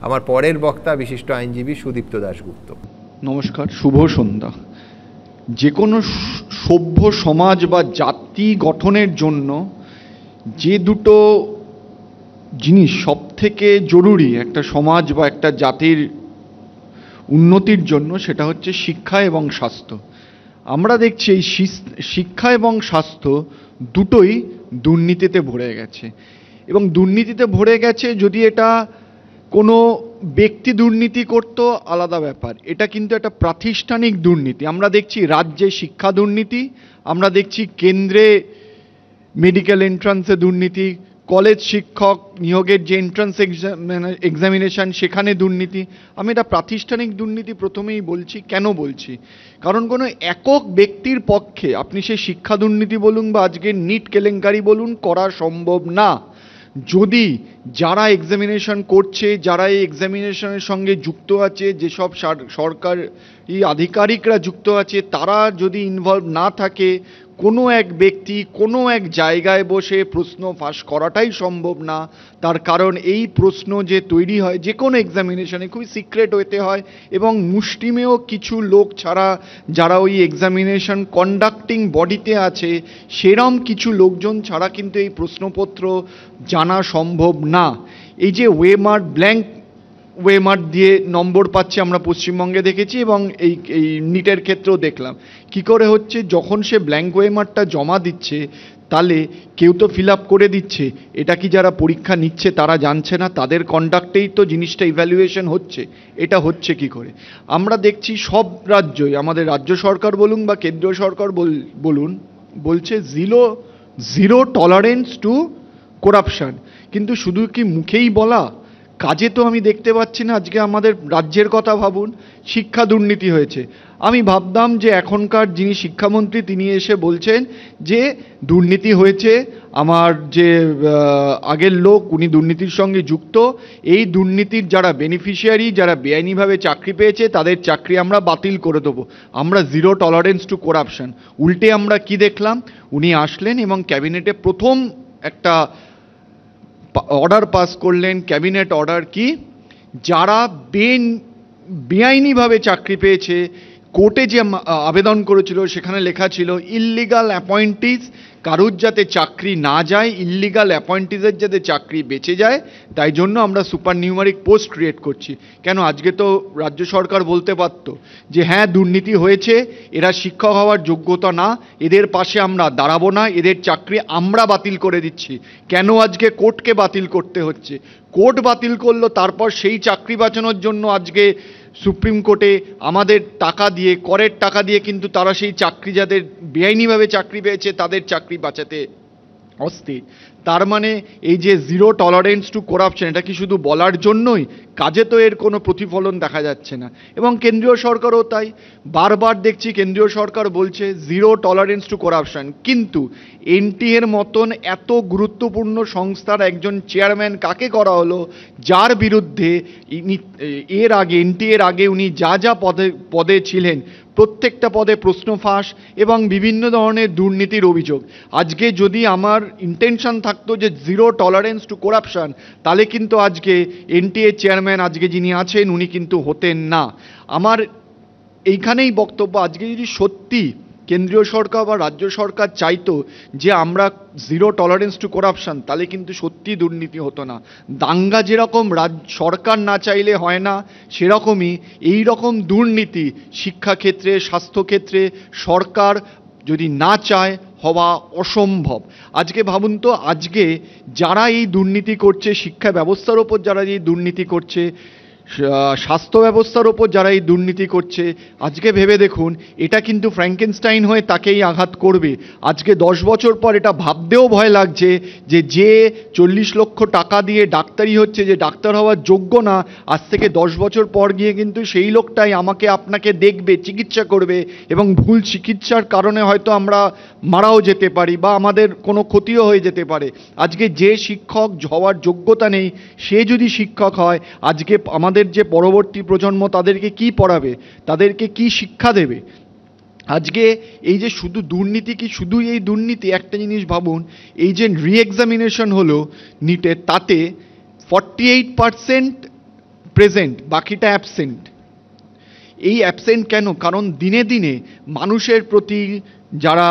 আমার পরের বক্তা বিশিষ্ট আইনজীবী সুদীপ্ত দাশগুপ্ত। নমস্কার, শুভ সন্ধ্যা। যে কোনো সভ্য সমাজ বা জাতি গঠনের জন্য যে দুটো জিনিস সব থেকে জরুরি একটা সমাজ বা একটা জাতির উন্নতির জন্য, সেটা হচ্ছে শিক্ষা এবং স্বাস্থ্য। আমরা দেখছি এই শিক্ষা এবং স্বাস্থ্য দুটোই দুর্নীতিতে ভরে গেছে। এবং দুর্নীতিতে ভরে গেছে, যদি এটা কোনো ব্যক্তি দুর্নীতি করত আলাদা ব্যাপার, এটা কিন্তু একটা প্রাতিষ্ঠানিক দুর্নীতি। আমরা দেখছি রাজ্যে শিক্ষা দুর্নীতি, আমরা দেখছি কেন্দ্রে মেডিকেল এন্ট্রান্সে দুর্নীতি, কলেজ শিক্ষক নিয়োগের যে এন্ট্রান্স এক্সামিনেশন সেখানে দুর্নীতি। আমি এটা প্রাতিষ্ঠানিক দুর্নীতি প্রথমেই বলছি। কেন বলছি? কারণ কোনো একক ব্যক্তির পক্ষে আপনি সেই শিক্ষা দুর্নীতি বলুন বা আজকের নিট কেলেঙ্কারি বলুন করা সম্ভব না। যদি যারা এক্সামিনেশন করছে, যারা এই এক্সামিনেশনের সঙ্গে যুক্ত আছে, যেসব সরকারি আধিকারিকরা যুক্ত আছে, তারা যদি ইনভলভ না থাকে, কোনো এক ব্যক্তি কোনো এক জায়গায় বসে প্রশ্ন ফাঁস করাটাই সম্ভব না। তার কারণ এই প্রশ্ন যে তৈরি হয় যে কোনো এক্সামিনেশনে খুবই সিক্রেট হতে হয়, এবং মুষ্টিমেয় কিছু লোক ছাড়া, যারা ওই এক্সামিনেশন কন্ডাক্টিং বডিতে আছে, সেরম কিছু লোকজন ছাড়া কিন্তু এই প্রশ্নপত্র জানা সম্ভব না। এই যে ব্ল্যাঙ্ক ওয়েমার্ক দিয়ে নম্বর পাচ্ছে আমরা পশ্চিমবঙ্গে দেখেছি, এবং এই নিটের ক্ষেত্রেও দেখলাম কি করে হচ্ছে। যখন সে ব্ল্যাঙ্ক ওয়েমার্কটা জমা দিচ্ছে, তাহলে কেউ তো ফিল আপ করে দিচ্ছে, এটা কি যারা পরীক্ষা নিচ্ছে তারা জানছে না? তাদের কন্ডাক্টেই তো জিনিসটা ইভ্যালুয়েশন হচ্ছে। এটা হচ্ছে কি করে? আমরা দেখছি সব রাজ্যই, আমাদের রাজ্য সরকার বলুন বা কেন্দ্রীয় সরকার বলুন, বলছে জিরো টলারেন্স টু করাপশন। কিন্তু শুধু কি মুখেই বলা, কাজে তো আমি দেখতে পাচ্ছি না। আজকে আমাদের রাজ্যের কথা ভাবুন, শিক্ষা দুর্নীতি হয়েছে। আমি ভাবতাম যে এখনকার যিনি শিক্ষামন্ত্রী তিনি এসে বলছেন যে দুর্নীতি হয়েছে, আমার যে আগের লোক উনি দুর্নীতির সঙ্গে যুক্ত, এই দুর্নীতির যারা বেনিফিশিয়ারি, যারা বেআইনিভাবে চাকরি পেয়েছে তাদের চাকরি আমরা বাতিল করে দেবো, আমরা জিরো টলারেন্স টু করাপশন। উল্টে আমরা কি দেখলাম? উনি আসলেন এবং ক্যাবিনেটে প্রথম একটা অর্ডার পাস করলেন। ক্যাবিনেট অর্ডার কি? যারা বেআইনিভাবে চাকরি পেয়েছে, কোর্টে যে আবেদন করেছিল সেখানে লেখা ছিল ইললিগাল অ্যাপয়েন্টিজ, কারুর যাতে চাকরি না যায়, ইললিগাল অ্যাপয়েন্টিজের যাতে চাকরি বেঁচে যায়, তাই জন্য আমরা সুপার নিউমারিক পোস্ট ক্রিয়েট করছি। কেন? আজকে তো রাজ্য সরকার বলতে পারতো যে হ্যাঁ দুর্নীতি হয়েছে, এরা শিক্ষক হওয়ার যোগ্যতা না, এদের পাশে আমরা দাঁড়াবো না, এদের চাকরি আমরা বাতিল করে দিচ্ছি। কেন আজকে কোর্টকে বাতিল করতে হচ্ছে? কোর্ট বাতিল করলো, তারপর সেই চাকরি বাঁচানোর জন্য আজকে সুপ্রিম কোর্টে আমাদের টাকা দিয়ে, করের টাকা দিয়ে কিন্তু তারা সেই চাকরি, যাদের বেআইনিভাবে চাকরি পেয়েছে তাদের চাকরি বাঁচাতে অস্থির। তার মানে এই যে জিরো টলারেন্স টু করাপশন, এটা কি শুধু বলার জন্যই? কাজে তো এর কোনো প্রতিফলন দেখা যাচ্ছে না। এবং কেন্দ্রীয় সরকারও তাই, বারবার দেখছি কেন্দ্রীয় সরকার বলছে জিরো টলারেন্স টু করাপশন, কিন্তু এনটিএর মতন এত গুরুত্বপূর্ণ সংস্থার একজন চেয়ারম্যান কাকে করা হলো, যার বিরুদ্ধে এর আগে এনটিএর আগে উনি যা যা পদে ছিলেন প্রত্যেকটা পদে প্রশ্ন ফাঁস এবং বিভিন্ন ধরনের দুর্নীতির অভিযোগ। আজকে যদি আমার ইন্টেনশন থাকতো যে জিরো টলারেন্স টু করাপশন, তাহলে কিন্তু আজকে এনটিএ চেয়ারম্যান আজকে যিনি আছেন উনি কিন্তু হতেন না। আমার এইখানেই বক্তব্য, আজকে যদি সত্যি কেন্দ্রীয় সরকার বা রাজ্য সরকার চাইতো যে আমরা জিরো টলারেন্স টু করাপশন, তাহলে কিন্তু সত্যি দুর্নীতি হতো না। দাঙ্গা যেরকম সরকার না চাইলে হয় না, সেরকমই এই রকম দুর্নীতি শিক্ষাক্ষেত্রে, স্বাস্থ্যক্ষেত্রে সরকার যদি না চায় হওয়া অসম্ভব। আজকে ভাবুন তো, আজকে যারা এই দুর্নীতি করছে, শিক্ষা ব্যবস্থার ওপর যারা এই দুর্নীতি করছে, স্বাস্থ্য ব্যবস্থার ওপর যারা এই দুর্নীতি করছে, আজকে ভেবে দেখুন এটা কিন্তু ফ্র্যাঙ্কেনস্টাইন হয়ে তাকেই আঘাত করবে। আজকে 10 বছর পর এটা ভাবতেও ভয় লাগছে যে 40 লক্ষ টাকা দিয়ে ডাক্তারি হচ্ছে, যে ডাক্তার হওয়ার যোগ্য না, আজ থেকে 10 বছর পর গিয়ে কিন্তু সেই লোকটাই আমাকে আপনাকে দেখবে, চিকিৎসা করবে, এবং ভুল চিকিৎসার কারণে হয়তো আমরা মারাও যেতে পারি বা আমাদের কোনো ক্ষতিও হয়ে যেতে পারে। আজকে যে শিক্ষক হওয়ার যোগ্যতা নেই সে যদি শিক্ষক হয়, আজকে আমাদের যে পরবর্তী প্রজন্ম তাদেরকে কি পড়াবে, তাদেরকে কি শিক্ষা দেবে? আজকে এই যে শুধু দুর্নীতি, কি শুধু এই দুর্নীতি? একটা জিনিস ভাবুন, এই যে রি এক্সামিনেশন হলো নিটের, তাতে 48% প্রেজেন্ট, বাকিটা অ্যাবসেন্ট। এই অ্যাবসেন্ট কেন? কারণ দিনে দিনে মানুষের প্রতি যারা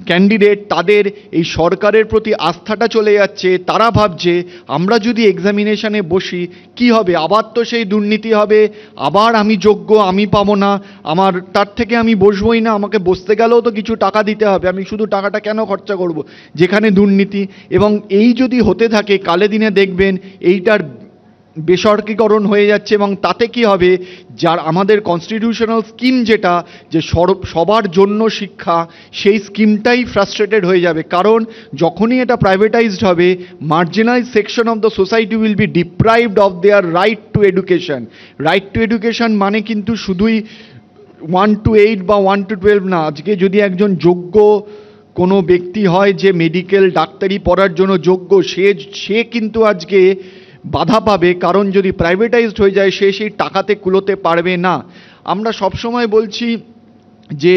ক্যান্ডিডেট, তাদের এই সরকারের প্রতি আস্থাটা চলে যাচ্ছে। তারা ভাবছে আমরা যদি এক্সামিনেশনে বসি কি হবে, আবার তো সেই দুর্নীতি হবে, আবার আমি যোগ্য, আমি পাবো না, আমার তার থেকে আমি বসবোই না, আমাকে বসতে গেলেও তো কিছু টাকা দিতে হবে, আমি শুধু টাকাটা কেন খরচা করব যেখানে দুর্নীতি। এবং এই যদি হতে থাকে কালে দিনে দেখবেন এইটার বেসরকারীকরণ হয়ে যাচ্ছে, এবং তাতে কি হবে, যার আমাদের কনস্টিটিউশনাল স্কিম যেটা যে সবার জন্য শিক্ষা, সেই স্কিমটাই ফ্রাস্ট্রেটেড হয়ে যাবে। কারণ যখনই এটা প্রাইভেটাইজড হবে, marginalise section of the society will be deprived of their right two education. Right two education মানে কিন্তু শুধুই 1 to 8 বা 1 to 12 না। আজকে যদি একজন যোগ্য কোনো ব্যক্তি হয় যে মেডিকেল ডাক্তারি পড়ার জন্য যোগ্য, সে কিন্তু আজকে বাধা পাবে, কারণ যদি প্রাইভেটাইজড হয়ে যায় সে সেই টাকাতে কুলোতে পারবে না। আমরা সবসময় বলছি যে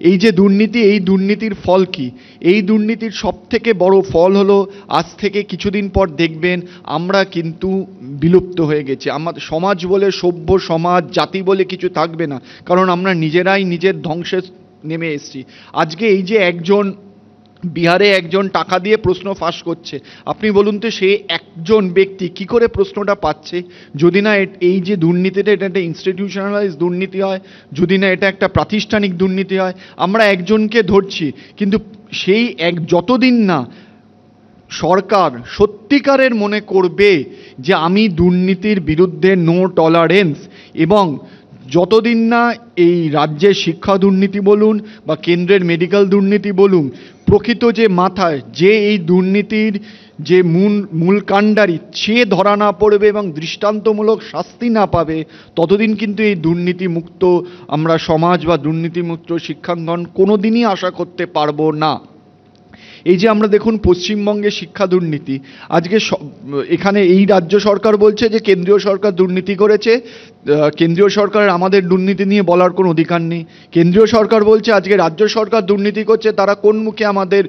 এই যে দুর্নীতি, এই দুর্নীতির ফল কি? এই দুর্নীতির সবথেকে বড় ফল হলো আজ থেকে কিছুদিন পর দেখবেন আমরা কিন্তু বিলুপ্ত হয়ে গেছি। আমাদের সমাজ বলে, সভ্য সমাজ, জাতি বলে কিছু থাকবে না, কারণ আমরা নিজেরাই নিজের ধ্বংসে নেমে এসেছি। আজকে এই যে একজন বিহারে একজন টাকা দিয়ে প্রশ্ন ফাঁস করছে, আপনি বলুন তো সে একজন ব্যক্তি কি করে প্রশ্নটা পাচ্ছে? যদি না এই যে দুর্নীতিটা, এটা একটা ইনস্টিটিউশনালাইজ দুর্নীতি হয়, যদি না এটা একটা প্রাতিষ্ঠানিক দুর্নীতি হয়। আমরা একজনকে ধরছি, কিন্তু সেই যতদিন না সরকার সত্যিকারের মনে করবে যে আমি দুর্নীতির বিরুদ্ধে নো টলারেন্স, এবং যতদিন না এই রাজ্যের শিক্ষা দুর্নীতি বলুন বা কেন্দ্রের মেডিকেল দুর্নীতি বলুন, প্রকৃত যে মাথায় যে এই দুর্নীতির যে মূল কাণ্ডারি সে ধরা না পড়বে এবং দৃষ্টান্তমূলক শাস্তি না পাবে, ততদিন কিন্তু এই দুর্নীতিমুক্ত আমরা সমাজ বা দুর্নীতিমুক্ত শিক্ষাঙ্গন কোনোদিনই আশা করতে পারবো না। এই যে আমরা দেখুন পশ্চিমবঙ্গে শিক্ষা দুর্নীতি, আজকে এখানে এই রাজ্য সরকার বলছে যে কেন্দ্রীয় সরকার দুর্নীতি করেছে, কেন্দ্রীয় সরকারের আমাদের দুর্নীতি নিয়ে বলার কোনো অধিকার নেই। কেন্দ্রীয় সরকার বলছে আজকে রাজ্য সরকার দুর্নীতি করছে, তারা কোন মুখে আমাদের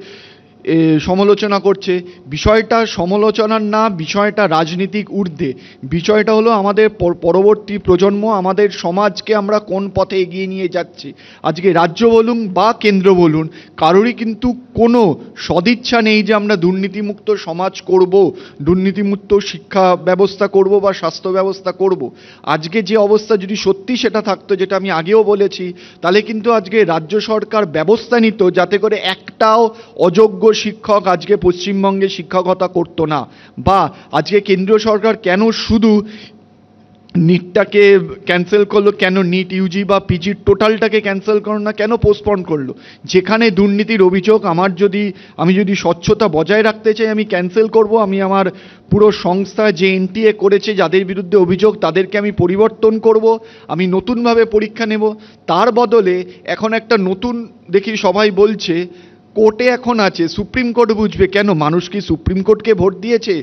সমালোচনা করছে? বিষয়টা সমালোচনার না, বিষয়টা রাজনীতিক ঊর্ধ্বে। বিষয়টা হলো আমাদের পরবর্তী প্রজন্ম, আমাদের সমাজকে আমরা কোন পথে এগিয়ে নিয়ে যাচ্ছি। আজকে রাজ্য বলুন বা কেন্দ্র বলুন, কারোরই কিন্তু কোনো সদিচ্ছা নেই যে আমরা দুর্নীতিমুক্ত সমাজ করব, দুর্নীতিমুক্ত শিক্ষা ব্যবস্থা করব বা স্বাস্থ্য ব্যবস্থা করব। আজকে যে অবস্থা যদি সত্যি সেটা থাকতো, যেটা আমি আগেও বলেছি, তাহলে কিন্তু আজকে রাজ্য সরকার ব্যবস্থা নিত যাতে করে একটাও অযোগ্য শিক্ষক আজকে পশ্চিমবঙ্গে শিক্ষকতা করতো না। বা আজকে কেন্দ্রীয় সরকার কেন শুধু নিটটাকে ক্যান্সেল করলো, কেন নিট ইউজি বা পিজির টোটালটাকে ক্যান্সেল করলো না, কেন পোস্টপন করলো? যেখানে দুর্নীতির অভিযোগ, আমি যদি স্বচ্ছতা বজায় রাখতে চাই, আমি ক্যান্সেল করব। আমি আমার পুরো সংস্থা যে এনটিএ করেছে, যাদের বিরুদ্ধে অভিযোগ, তাদেরকে আমি পরিবর্তন করব, আমি নতুনভাবে পরীক্ষা নেব। তার বদলে এখন একটা নতুন দেখি সবাই বলছে কোর্টে এখন আছে, সুপ্রিম কোর্ট বুঝবে। কেন? মানুষ কি সুপ্রিম কোর্টকে ভোট দিয়েছে?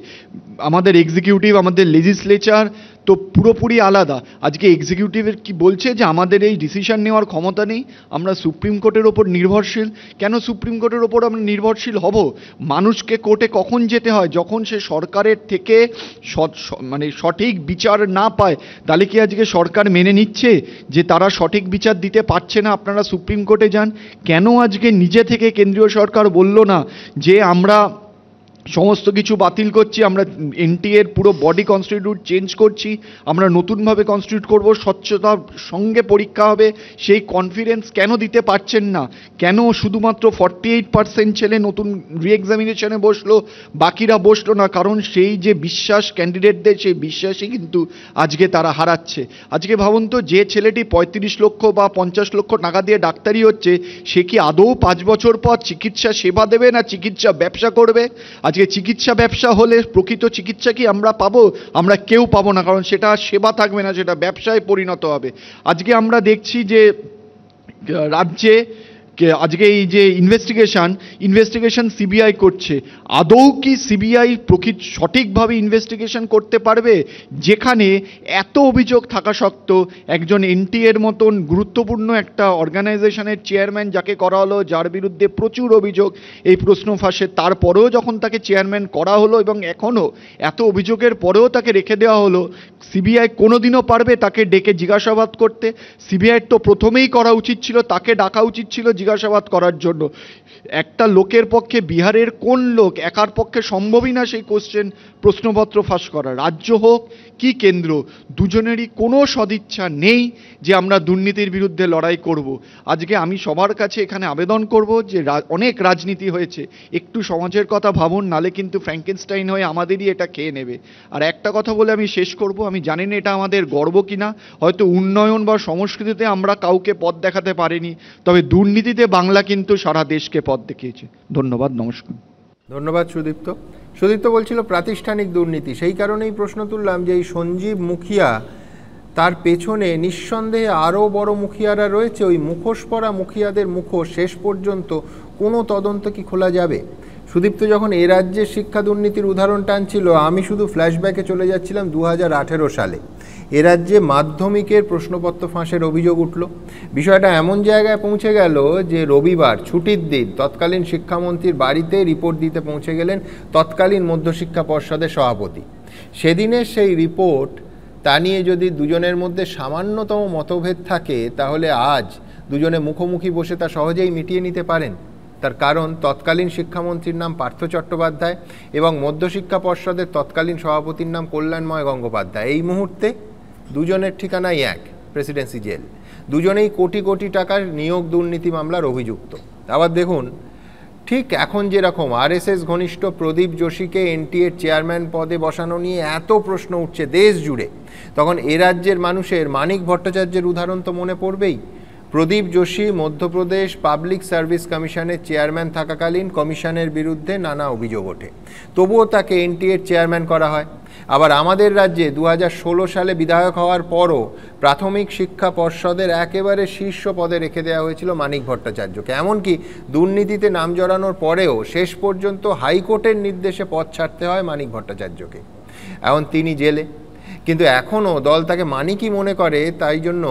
আমাদের এক্সিকিউটিভ, আমাদের লেজিসলেচার তো পুরোপুরি আলাদা। আজকে এক্সিকিউটিভের কি বলছে যে আমাদের এই ডিসিশন নেওয়ার ক্ষমতা নেই, আমরা সুপ্রিম কোর্টের ওপর নির্ভরশীল। কেন সুপ্রিম কোর্টের ওপর আমরা নির্ভরশীল হব? মানুষকে কোর্টে কখন যেতে হয়? যখন সে সরকারের থেকে সঠিক বিচার না পায়। তাহলে কি আজকে সরকার মেনে নিচ্ছে যে তারা সঠিক বিচার দিতে পারছে না, আপনারা সুপ্রিম কোর্টে যান? কেন আজকে নিজে থেকে কেন্দ্রীয় সরকার বলল না যে আমরা সমস্ত কিছু বাতিল করছি, আমরা এনটিএর পুরো বডি কনস্টিটিউট চেঞ্জ করছি, আমরা নতুনভাবে কনস্টিটিউট করব, স্বচ্ছতার সঙ্গে পরীক্ষা হবে? সেই কনফিডেন্স কেন দিতে পারছেন না? কেন শুধুমাত্র 48% ছেলে নতুন রিএক্সামিনেশনে বসলো, বাকিরা বসলো না? কারণ সেই যে বিশ্বাস ক্যান্ডিডেটদের, সেই বিশ্বাসই কিন্তু আজকে তারা হারাচ্ছে। আজকে ভাবুন তো, যে ছেলেটি 35 লক্ষ বা 50 লক্ষ টাকা দিয়ে ডাক্তারি হচ্ছে, সে কি আদৌ 5 বছর পর চিকিৎসা সেবা দেবে না চিকিৎসা ব্যবসা করবে? আজকে চিকিৎসা ব্যবসা হলে প্রকৃত চিকিৎসা কি আমরা পাবো? আমরা কেউ পাবো না, কারণ সেটা সেবা থাকবে না, সেটা ব্যবসায় পরিণত হবে। আজকে আমরা দেখছি যে রাজ্যে আজকে এই যে ইনভেস্টিগেশন সিবিআই করছে, আদৌ কি সিবিআই সঠিকভাবে ইনভেস্টিগেশন করতে পারবে, যেখানে এত অভিযোগ থাকা সত্ত্বেও একজন এনটিএর মতন গুরুত্বপূর্ণ একটা অর্গানাইজেশনের চেয়ারম্যান যাকে করা হলো, যার বিরুদ্ধে প্রচুর অভিযোগ, এই প্রশ্ন ফাঁসে, তারপরেও যখন তাকে চেয়ারম্যান করা হলো এবং এখনও এত অভিযোগের পরেও তাকে রেখে দেওয়া হলো, সিবিআই কোনোদিনও পারবে তাকে ডেকে জিজ্ঞাসাবাদ করতে? সিবিআইয়ের তো প্রথমেই করা উচিত ছিল, তাকে ডাকা উচিত ছিল জিজ্ঞাসাবাদ করার জন্য। একটা লোকের পক্ষে, বিহারের কোন লোক, একার পক্ষে সম্ভবই না সেই প্রশ্নপত্র ফাঁস করা, রাজ্য হোক কি কেন্দ্র, দুজনেরই কোনো সদিচ্ছা নেই যে আমরা দুর্নীতির বিরুদ্ধে লড়াই করব। আজকে আমি সবার কাছে এখানে আবেদন করব যে অনেক রাজনীতি হয়েছে, একটু সমাজের কথা ভাবুন, নালে কিন্তু ফ্র্যাঙ্কেনস্টাইন হয়ে আমাদেরই এটা খেয়ে নেবে। আর একটা কথা বলে আমি শেষ করব, আমি জানি না এটা আমাদের গর্ব কিনা, হয়তো উন্নয়ন বা সংস্কৃতিতে আমরা কাউকে পথ দেখাতে পারিনি, তবে দুর্নীতিতে বাংলা কিন্তু সারা দেশকে পথ দেখিয়েছে। ধন্যবাদ, নমস্কার। ধন্যবাদ সুদীপ্ত। সুদীপ্ত বলছিল প্রাতিষ্ঠানিক দুর্নীতি, সেই কারণেই প্রশ্ন তুললাম যে এই সঞ্জীব মুখিয়া, তার পেছনে নিঃসন্দেহে আরও বড় মুখিয়ারা রয়েছে। ওই মুখোশ পরা মুখিয়াদের মুখোশ শেষ পর্যন্ত কোনো তদন্ত কি খোলা যাবে? সুদীপ্ত যখন এ রাজ্যের শিক্ষা দুর্নীতির উদাহরণ টানছিল, আমি শুধু ফ্ল্যাশব্যাকে চলে যাচ্ছিলাম 2018 সালে। এ রাজ্যে মাধ্যমিকের প্রশ্নপত্র ফাঁসের অভিযোগ উঠল। বিষয়টা এমন জায়গায় পৌঁছে গেল যে রবিবার ছুটির দিন তৎকালীন শিক্ষামন্ত্রীর বাড়িতে রিপোর্ট দিতে পৌঁছে গেলেন তৎকালীন মধ্যশিক্ষা পর্ষদের সভাপতি। সেদিনের সেই রিপোর্ট, তা নিয়ে যদি দুজনের মধ্যে সামান্যতম মতভেদ থাকে, তাহলে আজ দুজনে মুখোমুখি বসে তা সহজেই মিটিয়ে নিতে পারেন। তার কারণ তৎকালীন শিক্ষামন্ত্রীর নাম পার্থ চট্টোপাধ্যায় এবং মধ্যশিক্ষা পর্ষদের তৎকালীন সভাপতির নাম কল্যাণময় গঙ্গোপাধ্যায়। এই মুহূর্তে দুজনের ঠিকানাই এক, প্রেসিডেন্সি জেল। দুজনেই কোটি কোটি টাকার নিয়োগ দুর্নীতি মামলার অভিযুক্ত। আবার দেখুন, ঠিক এখন যেরকম আরএসএস ঘনিষ্ঠ প্রদীপ যোশীকে এনটিএর চেয়ারম্যান পদে বসানো নিয়ে এত প্রশ্ন উঠছে দেশ জুড়ে, তখন এ রাজ্যের মানুষের মানিক ভট্টাচার্যের উদাহরণ তো মনে পড়বেই। প্রদীপ যোশী মধ্যপ্রদেশ পাবলিক সার্ভিস কমিশনের চেয়ারম্যান থাকাকালীন কমিশনের বিরুদ্ধে নানা অভিযোগ ওঠে, তবুও তাকে এনটিএর চেয়ারম্যান করা হয়। আবার আমাদের রাজ্যে 2016 সালে বিধায়ক হওয়ার পরও প্রাথমিক শিক্ষা পর্ষদের একেবারে শীর্ষ পদে রেখে দেওয়া হয়েছিল মানিক ভট্টাচার্যকে। এমনকি দুর্নীতিতে নাম জড়ানোর পরেও শেষ পর্যন্ত হাইকোর্টের নির্দেশে পদ ছাড়তে হয় মানিক ভট্টাচার্যকে। এখন তিনি জেলে, কিন্তু এখনও দল তাকে মানিকই মনে করে। তাই জন্য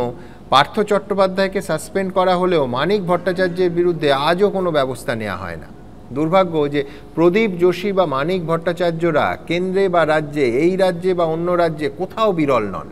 পার্থ চট্টোপাধ্যায়কে সাসপেন্ড করা হলেও মানিক ভট্টাচার্যের বিরুদ্ধে আজও কোনো ব্যবস্থা নেওয়া হয় না। দুর্ভাগ্য যে প্রদীপ যোশী বা মানিক ভট্টাচার্যরা কেন্দ্রে বা রাজ্যে, এই রাজ্যে বা অন্য রাজ্যে কোথাও বিরল নন।